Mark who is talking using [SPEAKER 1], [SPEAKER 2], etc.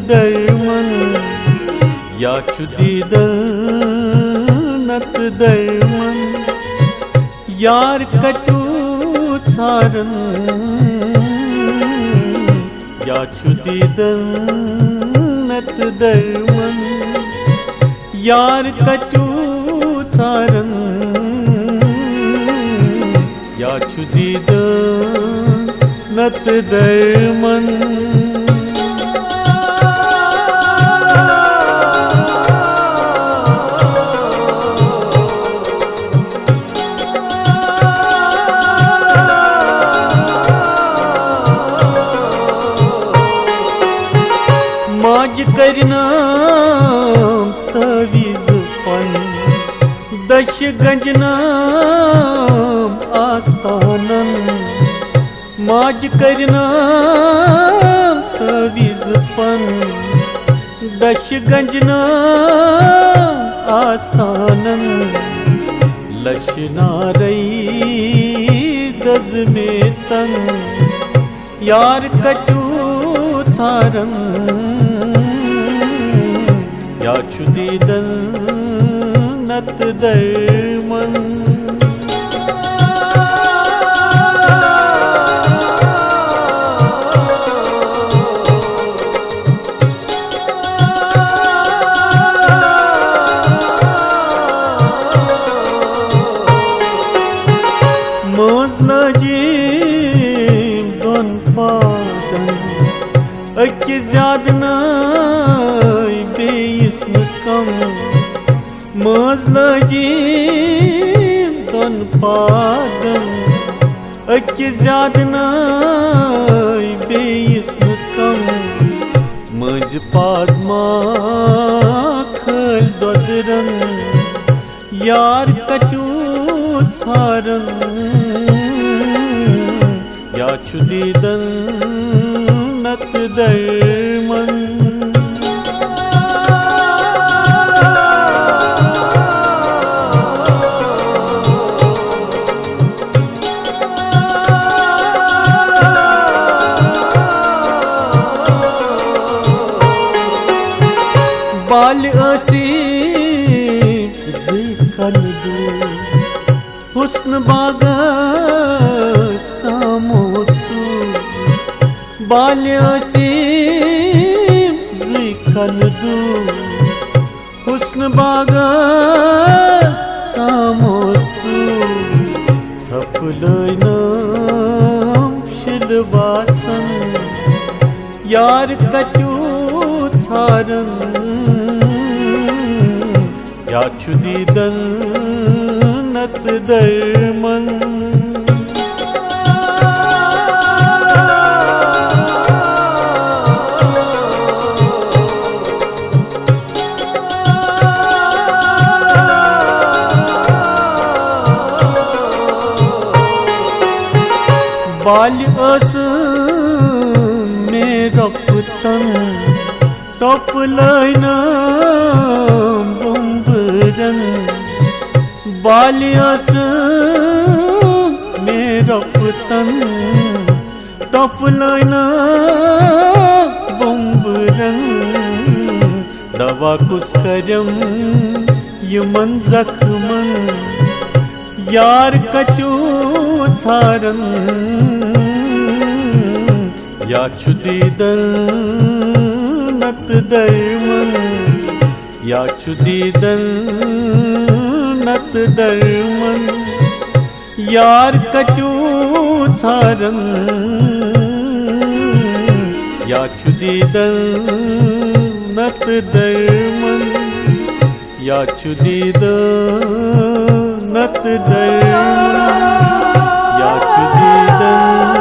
[SPEAKER 1] दर्मन याचुदीदन नत दर्मन यार कटु छारन याचुदीदन नत दर्मन यार कटु छारन याचुदीदन नत दर्मन माज करना तवीज पन दश गंजना आस्थानन माज करना तवीज पन दश गंजना आस्थानन लशनारई गज में तन यार कटु छारन याचुदीदन नत दर्मन मौजला जी दोन पादन अक्की ज्यादना बेइस्म कम मौजला जी दोन पादन अक्की ज्यादना बेइस्म कम मज पादमा खल दोदरन यार कटु छारन याचुदीदन नत दर्मन बाल असी जिकन दू हुस्न बाग सामोसु बाल असी जिकन दू हुस्न बाग सामोसु थपलैनम शिलवासन यार कटु छारन याचुदीदन नत दर्मन बाल अस मेरा पुतन टपलैन बुम्बरन बाल अस मेरा पुतन टपलैन बुम्बरन दवा कुस्करम यमन जख्मन यार कटु छारन याचुदीदन नत दर्मन याचुदीदन नत दर्मन यार कटु छारन याचुदीदन नत दर्मन याचुदीदन नत दर्मन याचुदीदन